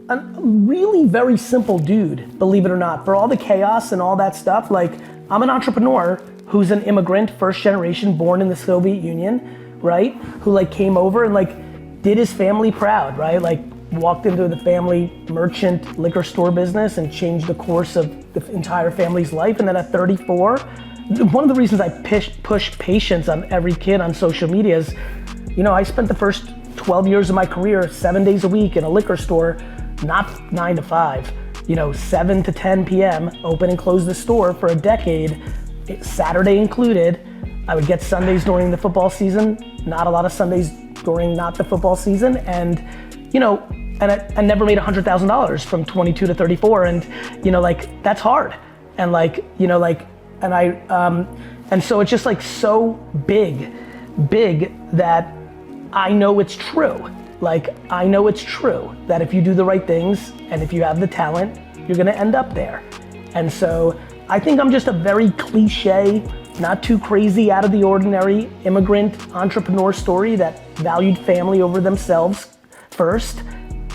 I'm a really very simple dude, believe it or not. For all the chaos and all that stuff, like, I'm an entrepreneur who's an immigrant, first generation, born in the Soviet Union, right? Who like came over and like did his family proud, right? Like walked into the family merchant liquor store business and changed the course of the entire family's life. And then at 34, one of the reasons I push patience on every kid on social media is, you know, I spent the first 12 years of my career, 7 days a week in a liquor store, not 9 to 5, you know, 7 to 10 p.m., open and close the store for a decade, Saturday included. I would get Sundays during the football season, not a lot of Sundays during not the football season, and, you know, and I never made $100,000 from 22 to 34, and, you know, like, that's hard. And like, you know, like, and so it's just like so big that I know it's true. Like, I know it's true that if you do the right things and if you have the talent, you're gonna end up there. And so I think I'm just a very cliche, not too crazy, out of the ordinary immigrant entrepreneur story that valued family over themselves first.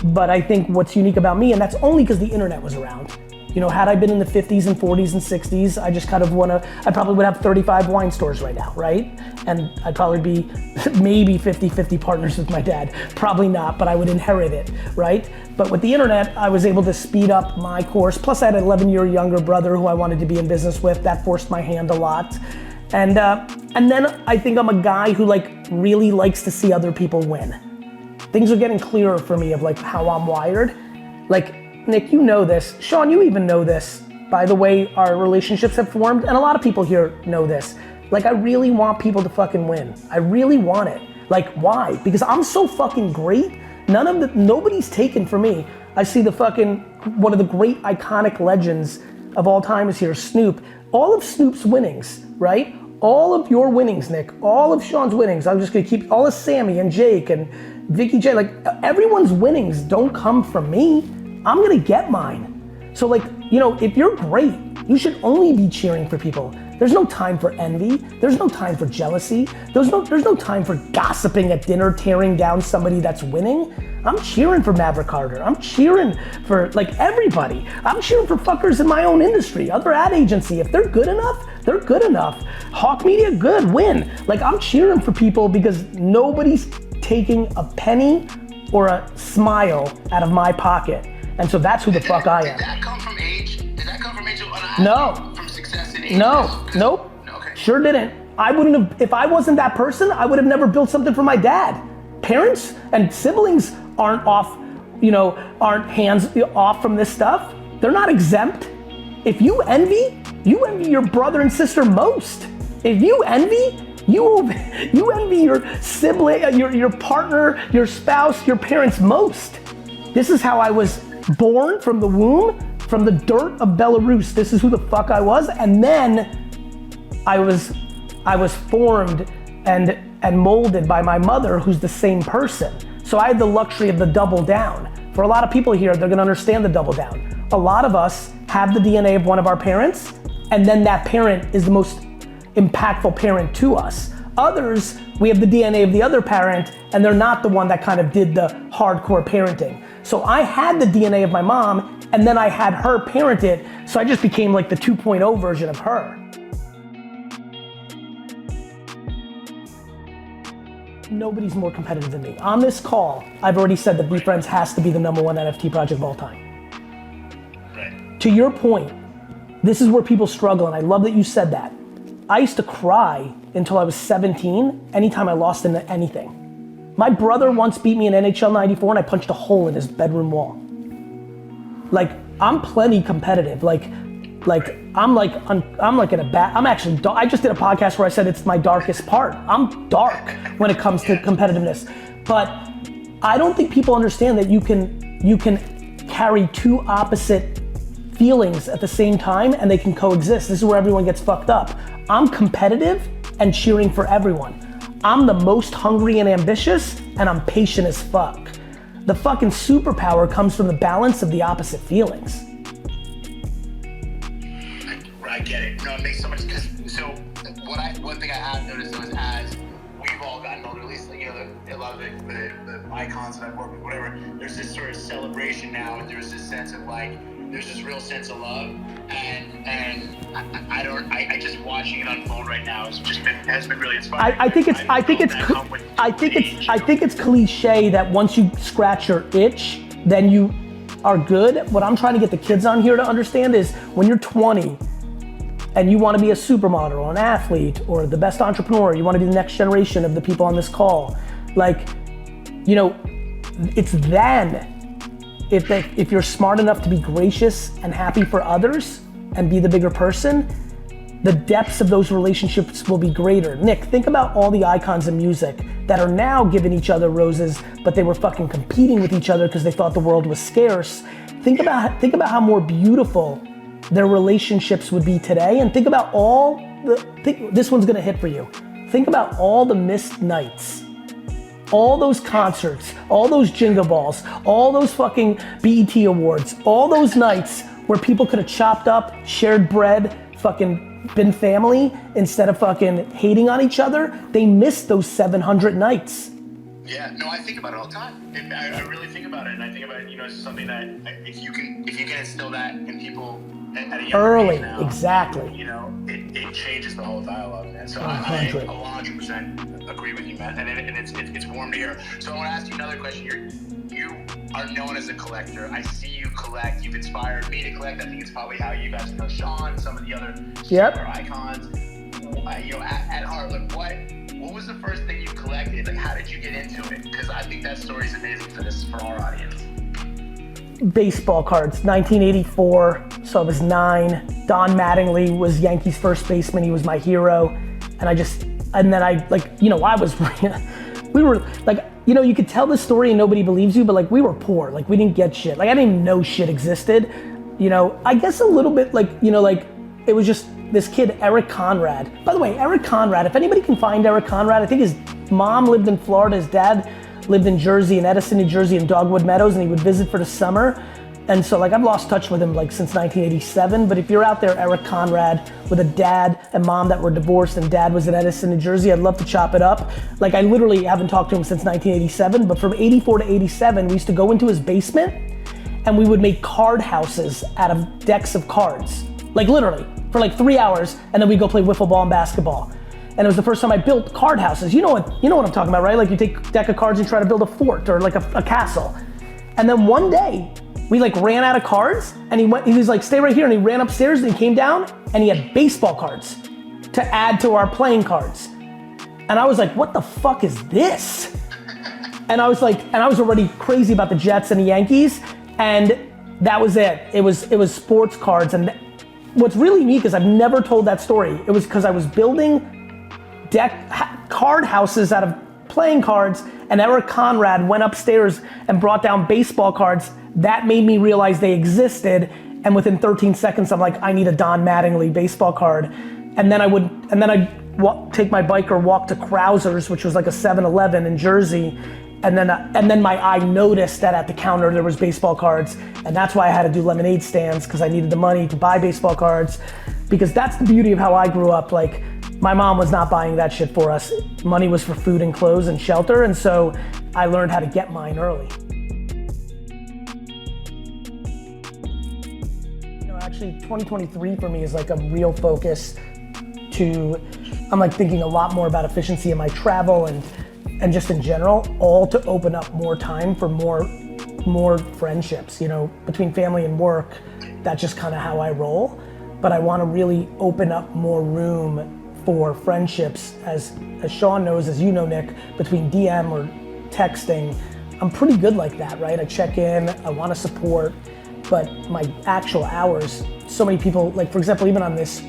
But I think what's unique about me, and that's only because the internet was around. You know, had I been in the 50s and 40s and 60s, I just kind of I probably would have 35 wine stores right now, right? And I'd probably be maybe 50-50 partners with my dad. Probably not, but I would inherit it, right? But with the internet, I was able to speed up my course. Plus I had an 11-year younger brother who I wanted to be in business with. That forced my hand a lot. And then I think I'm a guy who like really likes to see other people win. Things are getting clearer for me of like how I'm wired. Like, Nick, you know this. Sean, you even know this by the way our relationships have formed, and a lot of people here know this. Like, I really want people to fucking win. I really want it. Like, why? Because I'm so fucking great. Nobody's taken from me. I see the fucking, one of the great iconic legends of all time is here, Snoop. All of Snoop's winnings, right? All of your winnings, Nick, all of Sean's winnings, I'm just gonna keep, all of Sammy and Jake and Vicky J, like everyone's winnings don't come from me. I'm gonna get mine. So like, you know, if you're great, you should only be cheering for people. There's no time for envy. There's no time for jealousy. There's no time for gossiping at dinner, tearing down somebody that's winning. I'm cheering for Maverick Carter. I'm cheering for like everybody. I'm cheering for fuckers in my own industry, other ad agency. If they're good enough, they're good enough. Hawk Media, good, win. Like, I'm cheering for people because nobody's taking a penny or a smile out of my pocket. And so that's who the fuck I am. Did that come from age? Did that come from age? No. From success in age? No, nope. Okay. Sure didn't. I wouldn't have, if I wasn't that person, I would have never built something for my dad. Parents and siblings aren't off, you know, aren't hands off from this stuff. They're not exempt. If you envy your brother and sister most. If you envy, you envy your sibling, your partner, your spouse, your parents most. This is how I was born from the womb, from the dirt of Belarus. This is who the fuck I was. And then I was formed and molded by my mother, who's the same person. So I had the luxury of the double down. For a lot of people here, they're gonna understand the double down. A lot of us have the DNA of one of our parents, and then that parent is the most impactful parent to us. Others, we have the DNA of the other parent, and they're not the one that kind of did the hardcore parenting. So I had the DNA of my mom, and then I had her parent it, so I just became like the 2.0 version of her. Nobody's more competitive than me. On this call, I've already said that BeFriends has to be the #1 NFT project of all time. Right. To your point, this is where people struggle, and I love that you said that. I used to cry until I was 17 anytime I lost into anything. My brother once beat me in NHL 94 and I punched a hole in his bedroom wall. Like, I'm plenty competitive. I just did a podcast where I said it's my darkest part. I'm dark when it comes to competitiveness. But I don't think people understand that you can carry two opposite feelings at the same time and they can coexist. This is where everyone gets fucked up. I'm competitive and cheering for everyone. I'm the most hungry and ambitious, and I'm patient as fuck. The fucking superpower comes from the balance of the opposite feelings. I get it. No, it makes so much sense. So one thing I have noticed though is as we've all gotten older, at least, you know, a lot of the icons that I've worked with, whatever, there's this sort of celebration now, and there's this sense of like, there's this real sense of love, and I just watching it unfold right now has been really inspiring. I think it's cliche that once you scratch your itch, then you are good. What I'm trying to get the kids on here to understand is when you're 20 and you want to be a supermodel or an athlete or the best entrepreneur, you want to be the next generation of the people on this call, like, you know, it's then. If you're smart enough to be gracious and happy for others and be the bigger person, the depths of those relationships will be greater. Nick, think about all the icons in music that are now giving each other roses, but they were fucking competing with each other because they thought the world was scarce. Think about how more beautiful their relationships would be today, and think about this one's gonna hit for you. Think about all the missed nights. All those concerts, all those Jingle Balls, all those fucking BET Awards, all those nights where people could have chopped up, shared bread, fucking been family instead of fucking hating on each other. They missed those 700 nights. Yeah, no, I think about it all the time. I really think about it, and I think about it, you know, it's something that if you can instill that in people at a younger age now, exactly. You know, it changes the whole dialogue, man. So I 100% agree with you, man, and it's warm to hear. So I want to ask you another question. You are known as a collector. I see you collect. You've inspired me to collect. I think it's probably how you guys know Sean, some of the other super icons. You know, at heart, like what was the first thing you collected? Like, how did you get into it? Because I think that story is amazing for our audience. Baseball cards, 1984, so I was 9. Don Mattingly was Yankees first baseman, he was my hero. We were like, you know, you could tell this story and nobody believes you, but like we were poor, like we didn't get shit. Like I didn't even know shit existed. You know, I guess a little bit like, you know, like it was just this kid, Eric Conrad. By the way, Eric Conrad, if anybody can find Eric Conrad, I think his mom lived in Florida, his dad lived in Jersey, in Edison, New Jersey, in Dogwood Meadows, and he would visit for the summer. And so like I've lost touch with him like since 1987, but if you're out there, Eric Conrad, with a dad and mom that were divorced and dad was in Edison, New Jersey, I'd love to chop it up. Like I literally haven't talked to him since 1987, but from 84 to 87, we used to go into his basement and we would make card houses out of decks of cards. Like literally, for like 3 hours, and then we'd go play wiffle ball and basketball. And it was the first time I built card houses. You know what I'm talking about, right? Like you take a deck of cards and try to build a fort or like a castle. And then one day, we like ran out of cards and he was like, stay right here. And he ran upstairs and he came down and he had baseball cards to add to our playing cards. And I was like, what the fuck is this? And I was already crazy about the Jets and the Yankees. And that was it. It was sports cards. And what's really unique is I've never told that story. It was because I was building card houses out of playing cards, and Eric Conrad went upstairs and brought down baseball cards. That made me realize they existed, and within 13 seconds I'm like, I need a Don Mattingly baseball card. And then I'd take my bike or walk to Krauser's, which was like a 7-Eleven in Jersey, and then my eye noticed that at the counter there was baseball cards, and that's why I had to do lemonade stands, because I needed the money to buy baseball cards, because that's the beauty of how I grew up. Like, my mom was not buying that shit for us. Money was for food and clothes and shelter, and so I learned how to get mine early. You know, actually 2023 for me is like a real focus I'm like thinking a lot more about efficiency in my travel and just in general, all to open up more time for more friendships, you know, between family and work. That's just kind of how I roll. But I want to really open up more room for friendships, as Sean knows, as you know, Nick, between DM or texting. I'm pretty good like that, right? I check in, I want to support, but my actual hours, so many people, like for example, even on this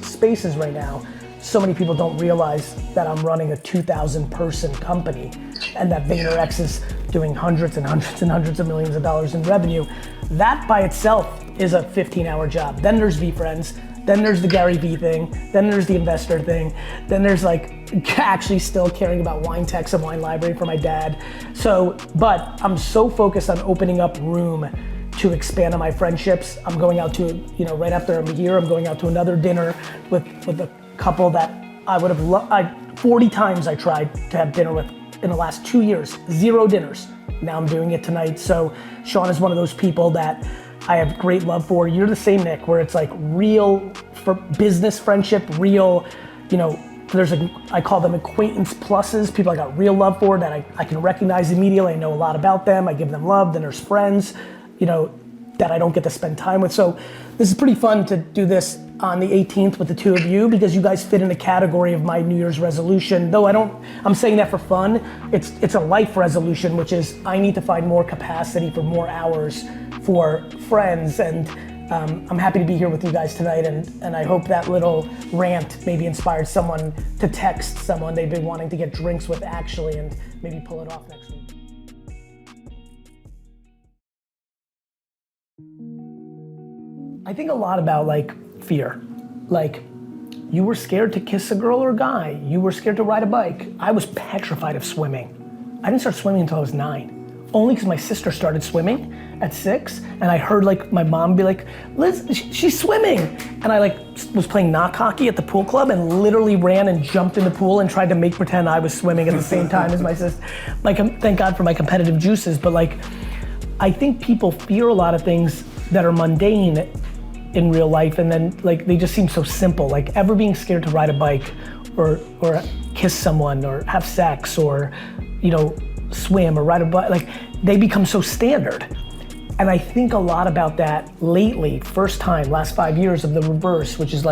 Spaces right now, so many people don't realize that I'm running a 2,000 person company and that VaynerX is doing hundreds and hundreds and hundreds of millions of dollars in revenue. That by itself is a 15-hour job. Then there's VeeFriends, then there's the Garyvee thing, then there's the investor thing, then there's like actually still caring about wine techs and wine library for my dad. So, but I'm so focused on opening up room to expand on my friendships. I'm going out to, you know, right after I'm here, I'm going out to another dinner with a couple that I would have 40 times I tried to have dinner with in the last 2 years, 0 dinners. Now I'm doing it tonight. So Sean is one of those people that I have great love for. You're the same, Nick, where it's like real for business friendship, real, I call them acquaintance pluses, people I got real love for that I can recognize immediately. I know a lot about them. I give them love. Then there's friends, that I don't get to spend time with. So this is pretty fun to do this on the 18th with the two of you because you guys fit in the category of my New Year's resolution. Though I'm saying that for fun. It's a life resolution, which is I need to find more capacity for more hours for friends. And I'm happy to be here with you guys tonight. And I hope that little rant maybe inspired someone to text someone they've been wanting to get drinks with actually and maybe pull it off next week. I think a lot about fear. You were scared to kiss a girl or a guy. You were scared to ride a bike. I was petrified of swimming. I didn't start swimming until I was 9. Only because my sister started swimming at 6 and I heard my mom be like, Liz, she's swimming. And I was playing knock hockey at the pool club and literally ran and jumped in the pool and tried to make pretend I was swimming at the same time as my sister. Thank God for my competitive juices, but I think people fear a lot of things that are mundane in real life, and then they just seem so simple. Ever being scared to ride a bike or kiss someone or have sex or swim or ride a bike, they become so standard. And I think a lot about that lately, first time, last 5 years of the reverse, which is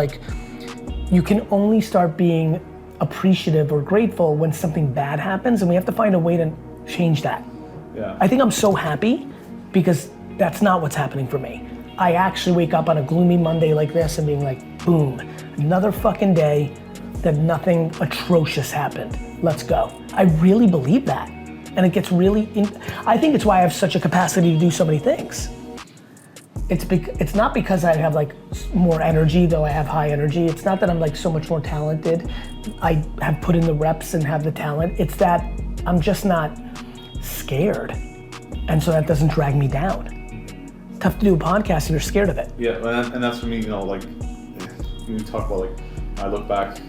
you can only start being appreciative or grateful when something bad happens, and we have to find a way to change that. Yeah. I think I'm so happy because that's not what's happening for me. I actually wake up on a gloomy Monday like this and being boom, another fucking day that nothing atrocious happened. Let's go. I really believe that. And it gets I think it's why I have such a capacity to do so many things. It's not because I have more energy, though I have high energy. It's not that I'm so much more talented. I have put in the reps and have the talent. It's that I'm just not scared. And so that doesn't drag me down. Tough to do a podcast if you're scared of it. Yeah, and that's for me, when you talk about I look back,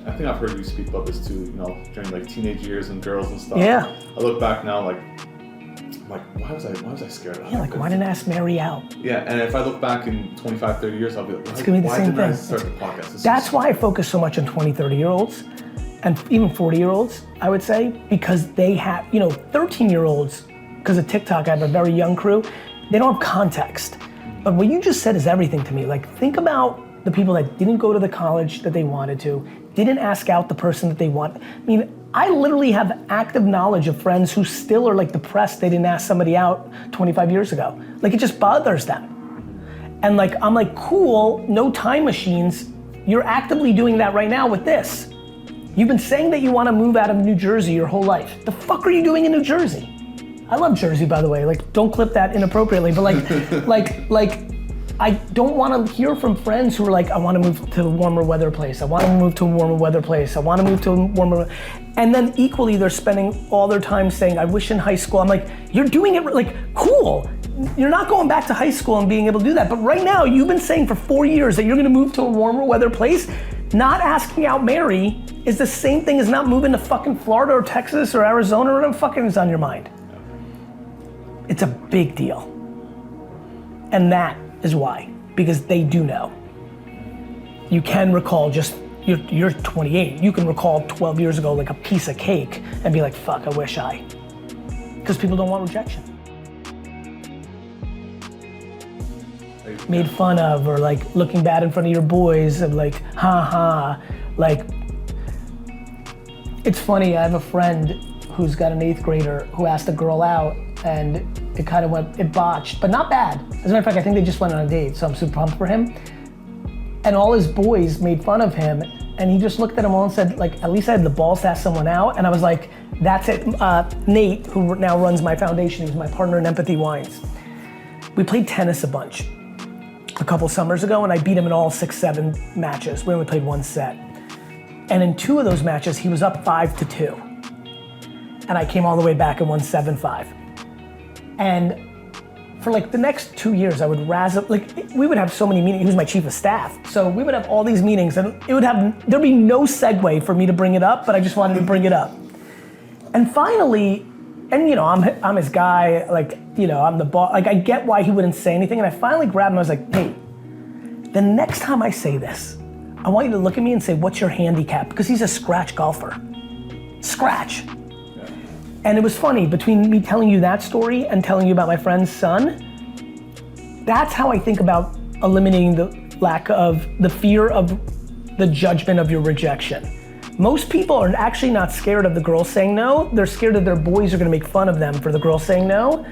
I think I've heard you speak about this too, during teenage years and girls and stuff. Yeah. I look back now, why was I scared of that? Yeah, why didn't I ask Mary out? Yeah, and if I look back in 25, 30 years, I'll be it's gonna be the same thing. I start the podcast? That's why I focus so much on 20, 30-year-olds and even 40-year-olds, I would say, because they have, 13-year-olds, because of TikTok, I have a very young crew, they don't have context. But what you just said is everything to me. Think about the people that didn't go to the college that they wanted to, didn't ask out the person that they want. I literally have active knowledge of friends who still are depressed they didn't ask somebody out 25 years ago. It just bothers them. And I'm cool, no time machines. You're actively doing that right now with this. You've been saying that you want to move out of New Jersey your whole life. The fuck are you doing in New Jersey? I love Jersey, by the way. Don't clip that inappropriately, but I don't want to hear from friends who are I want to move to a warmer weather place. I want to move to a warmer weather place. I want to move to a warmer, and then equally they're spending all their time saying, I wish in high school. I'm you're doing it, cool. You're not going back to high school and being able to do that. But right now, you've been saying for 4 years that you're going to move to a warmer weather place. Not asking out Mary is the same thing as not moving to fucking Florida or Texas or Arizona or whatever fucking is on your mind. It's a big deal. And that is why, because they do know. You can recall you're 28, you can recall 12 years ago a piece of cake and be fuck, I wish I. Because people don't want rejection. Made fun of or looking bad in front of your boys and ha. It's funny, I have a friend who's got an 8th grader who asked a girl out and it botched, but not bad. As a matter of fact, I think they just went on a date, so I'm super pumped for him. And all his boys made fun of him, and he just looked at them all and said, at least I had the balls to ask someone out. And I was like, that's it. Nate, who now runs my foundation, he's my partner in Empathy Wines. We played tennis a bunch a couple summers ago, and I beat him in all 6-7 matches. We only played one set. And in 2 of those matches, he was up 5-2. And I came all the way back and won 7-5. And for the next 2 years, I would we would have so many meetings. He was my chief of staff. So we would have all these meetings and there'd be no segue for me to bring it up, but I just wanted to bring it up. And finally, and you know, I'm his guy, like, you know, I'm the boss, like I get why he wouldn't say anything, and I finally grabbed him, I was like, hey, the next time I say this, I want you to look at me and say, what's your handicap? Because he's a scratch golfer. Scratch. Yeah. And it was funny, between me telling you that story and telling you about my friend's son, that's how I think about eliminating the lack of the fear of the judgment of your rejection. Most people are actually not scared of the girl saying no, they're scared that their boys are gonna make fun of them for the girl saying no.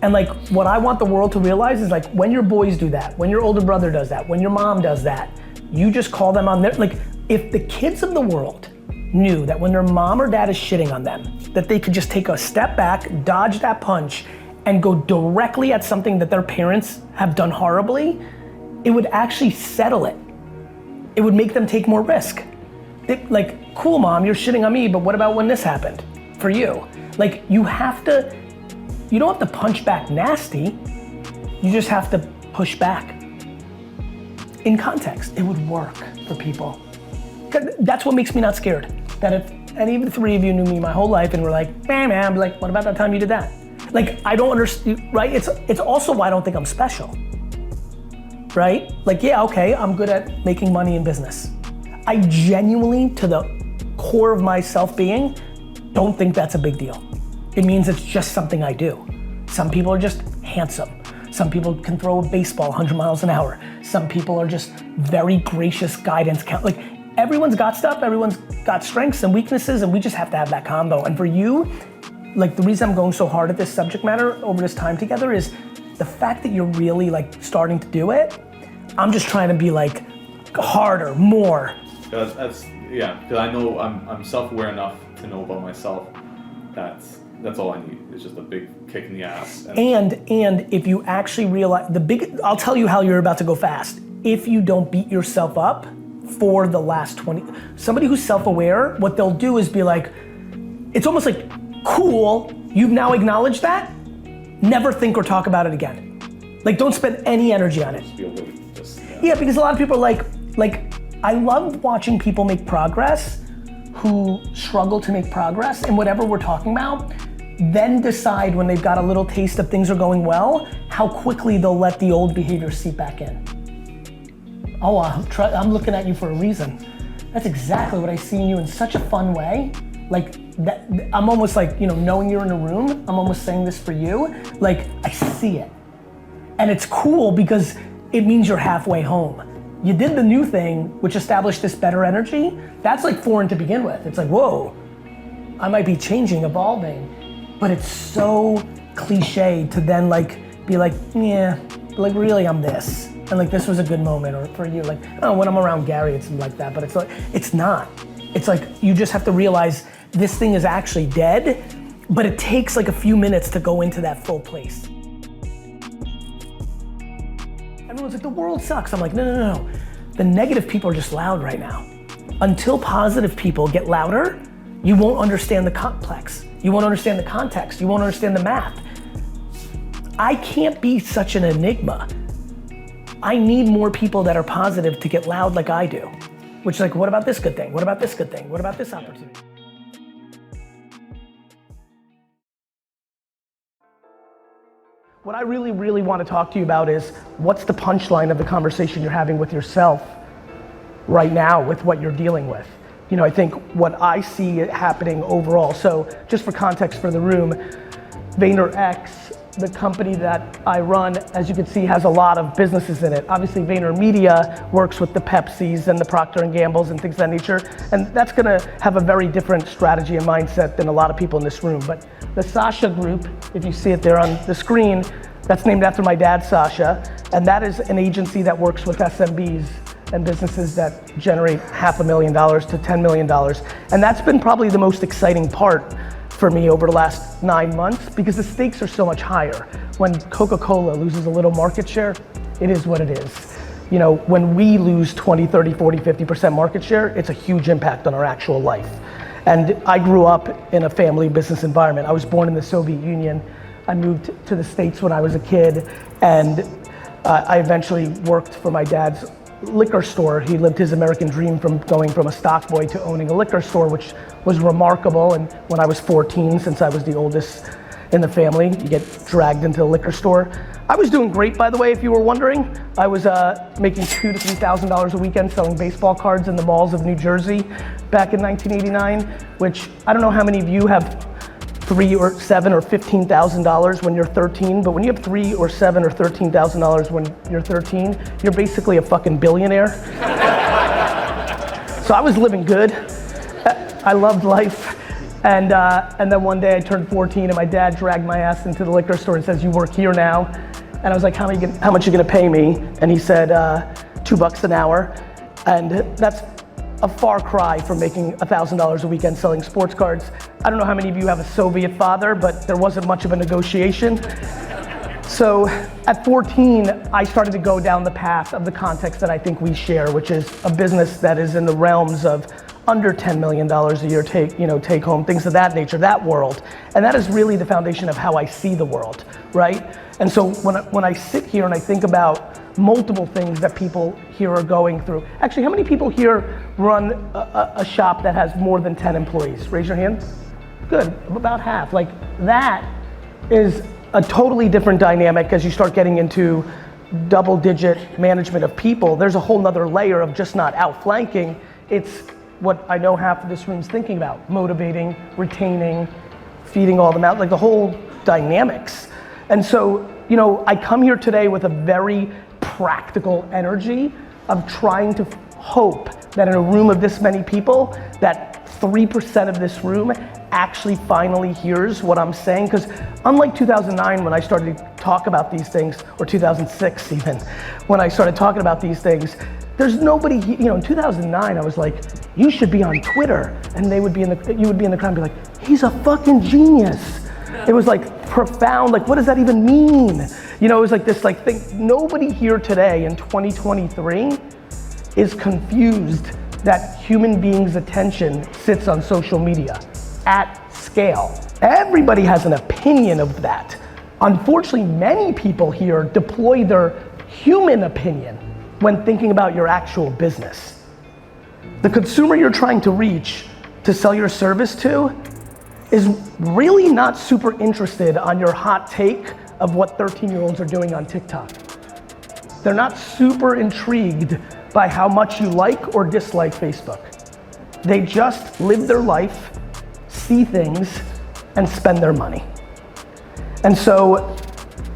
And like, what I want the world to realize is like, when your boys do that, when your older brother does that, when your mom does that, you just call them on their, like, if the kids of the world knew that when their mom or dad is shitting on them, that they could just take a step back, dodge that punch, and go directly at something that their parents have done horribly, it would actually settle it. It would make them take more risk. Like, cool mom, you're shitting on me, but what about when this happened for you? Like, you don't have to punch back nasty, you just have to push back. In context, it would work for people. That's what makes me not scared. That if any of the three of you knew me my whole life and were like, man, I'm like, what about that time you did that? Like, I don't understand, right? It's also why I don't think I'm special, right? Like, yeah, okay, I'm good at making money in business. I genuinely, to the core of my self-being, don't think that's a big deal. It means it's just something I do. Some people are just handsome. Some people can throw a baseball 100 miles an hour. Some people are just very gracious guidance. Like, everyone's got stuff, everyone's got strengths and weaknesses, and we just have to have that combo. And for you, like, the reason I'm going so hard at this subject matter over this time together is the fact that you're really like starting to do it. I'm just trying to be like harder, more. Because I know I'm self-aware enough to know about myself. That's all I need. It's just a big kick in the ass. And if you actually realize I'll tell you how you're about to go fast. If you don't beat yourself up for the last 20, somebody who's self-aware, what they'll do is be like, it's almost like, cool, you've now acknowledged that, never think or talk about it again. Like, don't spend any energy on it. Yeah, because a lot of people are like, I love watching people make progress who struggle to make progress in whatever we're talking about, then decide when they've got a little taste of things are going well, how quickly they'll let the old behavior seep back in. Oh, I'm looking at you for a reason. That's exactly what I see in you in such a fun way. Like, that, I'm almost like, you know, knowing you're in a room, I'm almost saying this for you, like, I see it. And it's cool because it means you're halfway home. You did the new thing, which established this better energy. That's like foreign to begin with. It's like, whoa, I might be changing, evolving. But it's so cliche to then like, be like, yeah, like really I'm this. And like, this was a good moment, or for you, like, oh, when I'm around Gary, it's like that, but it's like, it's not. It's like, you just have to realize this thing is actually dead, but it takes like a few minutes to go into that full place. Everyone's like, the world sucks. I'm like, no. The negative people are just loud right now. Until positive people get louder, you won't understand the complex. You won't understand the context. You won't understand the math. I can't be such an enigma. I need more people that are positive to get loud like I do. Which is like, what about this good thing? What about this good thing? What about this opportunity? What I really, really want to talk to you about is what's the punchline of the conversation you're having with yourself right now with what you're dealing with. You know, I think what I see happening overall, so just for context for the room, VaynerX, the company that I run, as you can see, has a lot of businesses in it. Obviously, VaynerMedia works with the Pepsis and the Procter & Gambles and things of that nature, and that's gonna have a very different strategy and mindset than a lot of people in this room. But the Sasha group, if you see it there on the screen, that's named after my dad, Sasha, and that is an agency that works with SMBs and businesses that generate $500,000 to $10 million. And that's been probably the most exciting part for me over the last 9 months, because the stakes are so much higher. When Coca-Cola loses a little market share, it is what it is. You know, when we lose 20, 30, 40, 50% market share, it's a huge impact on our actual life. And I grew up in a family business environment. I was born in the Soviet Union. I moved to the States when I was a kid, and I eventually worked for my dad's liquor store. He lived his American dream from going from a stock boy to owning a liquor store, which was remarkable. And when I was 14, since I was the oldest in the family, you get dragged into the liquor store. I was doing great, by the way, if you were wondering. I was making $2,000 to $3,000 a weekend selling baseball cards in the malls of New Jersey back in 1989, which I don't know how many of you have $3,000 or $7,000 or $15,000 when you're 13, but when you have $3,000 or $7,000 or $13,000 when you're 13, you're basically a fucking billionaire. So I was living good. I loved life. And then one day I turned 14 and my dad dragged my ass into the liquor store and says, "You work here now." And I was like, how much you gonna pay me? And he said, $2 an hour. And that's a far cry from making $1,000 a weekend selling sports cards. I don't know how many of you have a Soviet father, but there wasn't much of a negotiation. So at 14, I started to go down the path of the context that I think we share, which is a business that is in the realms of under $10 million a year take home, things of that nature, that world. And that is really the foundation of how I see the world, right? And so when I sit here and I think about multiple things that people here are going through. Actually, how many people here run a shop that has more than 10 employees? Raise your hand. Good, about half. Like that is a totally different dynamic as you start getting into double-digit management of people. There's a whole nother layer of just not outflanking. It's what I know half of this room's thinking about, motivating, retaining, feeding all them out, like the whole dynamics. And so, I come here today with a very practical energy of trying to hope that in a room of this many people, that 3% of this room actually finally hears what I'm saying. Because unlike 2009 when I started to talk about these things, or 2006 even, when I started talking about these things, there's nobody, in 2009 I was like, you should be on Twitter, and you would be in the crowd and be like, he's a fucking genius. It was like profound, like what does that even mean? It was like this thing. Nobody here today in 2023 is confused that human beings' attention sits on social media at scale. Everybody has an opinion of that. Unfortunately, many people here deploy their human opinion when thinking about your actual business. The consumer you're trying to reach to sell your service to is really not super interested on your hot take of what 13-year-olds are doing on TikTok. They're not super intrigued by how much you like or dislike Facebook. They just live their life, see things, and spend their money. And so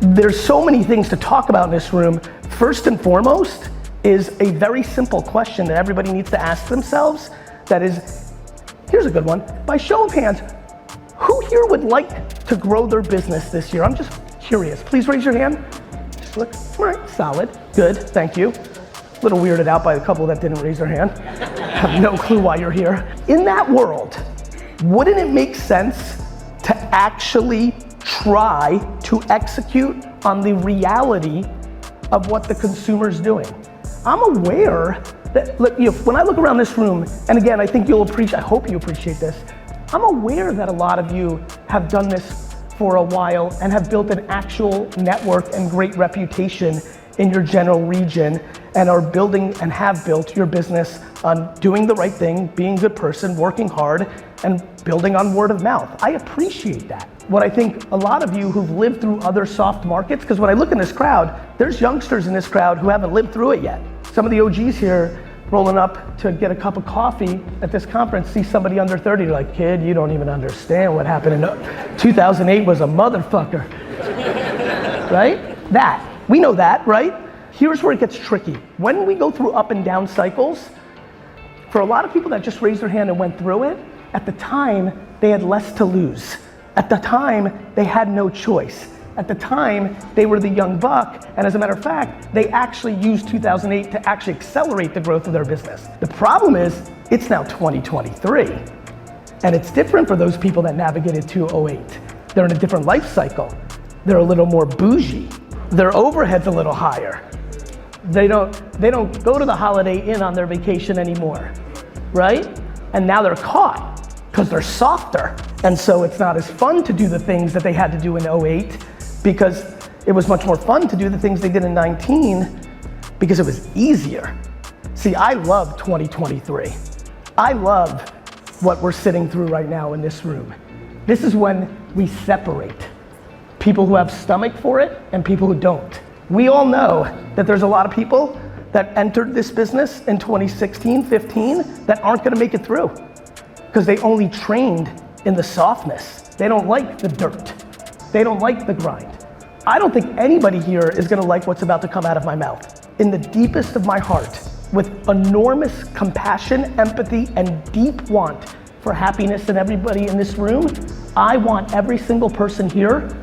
there's so many things to talk about in this room. First and foremost is a very simple question that everybody needs to ask themselves. That is, here's a good one. By show of hands, who here would like to grow their business this year? I'm just curious. Please raise your hand. Just look, all right, solid, good, thank you. A little weirded out by a couple that didn't raise their hand. Have no clue why you're here. In that world, wouldn't it make sense to actually try to execute on the reality of what the consumer's doing? I'm aware that, look, when I look around this room, and again, I think I hope you appreciate this, I'm aware that a lot of you have done this for a while and have built an actual network and great reputation in your general region and are building and have built your business on doing the right thing, being a good person, working hard, and building on word of mouth. I appreciate that. What I think a lot of you who've lived through other soft markets, because when I look in this crowd, there's youngsters in this crowd who haven't lived through it yet. Some of the OGs here rolling up to get a cup of coffee at this conference, see somebody under 30, they're like, kid, you don't even understand what happened in 2008 was a motherfucker, right? We know that, right? Here's where it gets tricky. When we go through up and down cycles, for a lot of people that just raised their hand and went through it, at the time, they had less to lose. At the time, they had no choice. At the time, they were the young buck, and as a matter of fact, they actually used 2008 to actually accelerate the growth of their business. The problem is, it's now 2023, and it's different for those people that navigated 2008. They're in a different life cycle. They're a little more bougie. Their overhead's a little higher. They don't go to the Holiday Inn on their vacation anymore, right? And now they're caught, because they're softer. And so it's not as fun to do the things that they had to do in 08, because it was much more fun to do the things they did in 19 because it was easier. See, I love 2023. I love what we're sitting through right now in this room. This is when we separate people who have stomach for it and people who don't. We all know that there's a lot of people that entered this business in 2016, 15 that aren't gonna make it through because they only trained in the softness. They don't like the dirt. They don't like the grind. I don't think anybody here is gonna like what's about to come out of my mouth. In the deepest of my heart, with enormous compassion, empathy, and deep want for happiness in everybody in this room, I want every single person here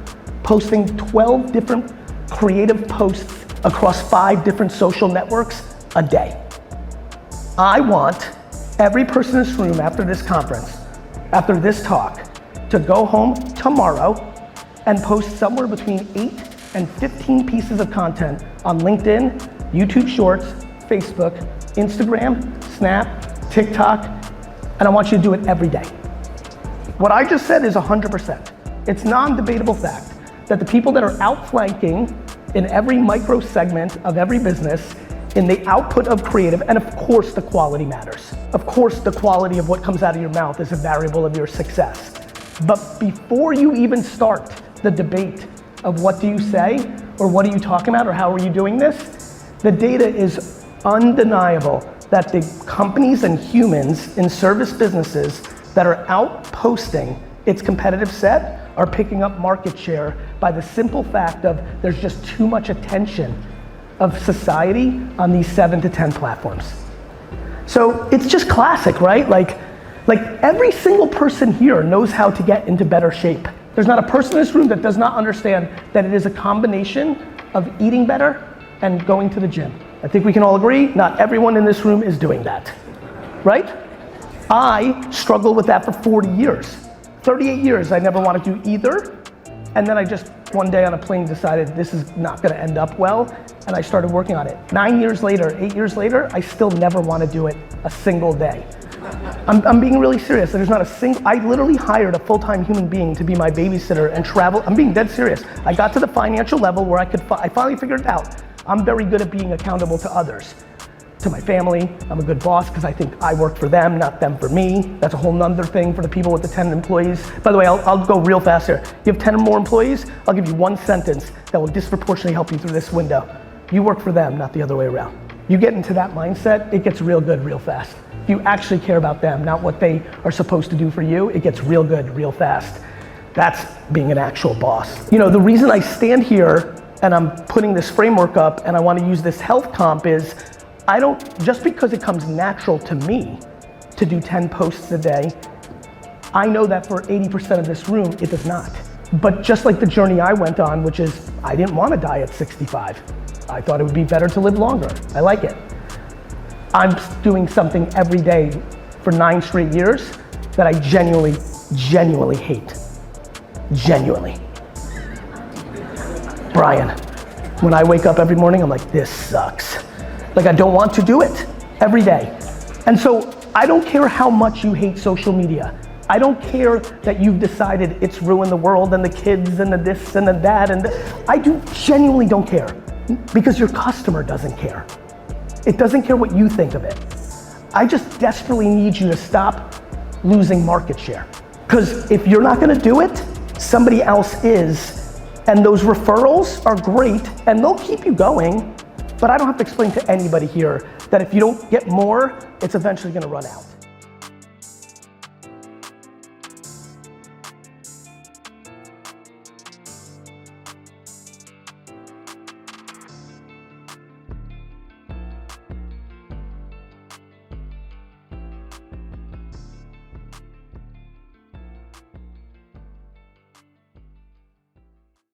posting 12 different creative posts across 5 different social networks a day. I want every person in this room after this conference, after this talk, to go home tomorrow and post somewhere between 8 and 15 pieces of content on LinkedIn, YouTube Shorts, Facebook, Instagram, Snap, TikTok, and I want you to do it every day. What I just said is 100%. It's non-debatable fact that the people that are outflanking in every micro segment of every business in the output of creative, and of course the quality matters. Of course the quality of what comes out of your mouth is a variable of your success. But before you even start the debate of what do you say, or what are you talking about, or how are you doing this, the data is undeniable that the companies and humans in service businesses that are outposting its competitive set are picking up market share by the simple fact of there's just too much attention of society on these 7 to 10 platforms. So it's just classic, right? Like every single person here knows how to get into better shape. There's not a person in this room that does not understand that it is a combination of eating better and going to the gym. I think we can all agree, not everyone in this room is doing that, right? I struggled with that for 40 years. 38 years, I never wanted to do either. And then I just, one day on a plane decided this is not gonna end up well, and I started working on it. 9 years later, 8 years later, I still never wanna do it a single day. I'm being really serious. There's not a single, I literally hired a full-time human being to be my babysitter and travel. I'm being dead serious. I got to the financial level where I finally figured it out. I'm very good at being accountable to others. To my family, I'm a good boss because I think I work for them, not them for me. That's a whole nother thing for the people with the 10 employees. By the way, I'll go real fast here. You have 10 or more employees, I'll give you one sentence that will disproportionately help you through this window. You work for them, not the other way around. You get into that mindset, it gets real good real fast. If you actually care about them, not what they are supposed to do for you, it gets real good real fast. That's being an actual boss. You know, the reason I stand here and I'm putting this framework up and I want to use this health comp is I don't, just because it comes natural to me to do 10 posts a day, I know that for 80% of this room, it does not. But just like the journey I went on, which is I didn't want to die at 65. I thought it would be better to live longer. I like it. I'm doing something every day for 9 straight years that I genuinely hate. Genuinely. Brian, when I wake up every morning, I'm like, this sucks. Like I don't want to do it every day. And so I don't care how much you hate social media. I don't care that you've decided it's ruined the world and the kids and the this and the that and I genuinely don't care because your customer doesn't care. It doesn't care what you think of it. I just desperately need you to stop losing market share. Because if you're not gonna do it, somebody else is. And those referrals are great and they'll keep you going, but I don't have to explain to anybody here that if you don't get more, it's eventually gonna run out.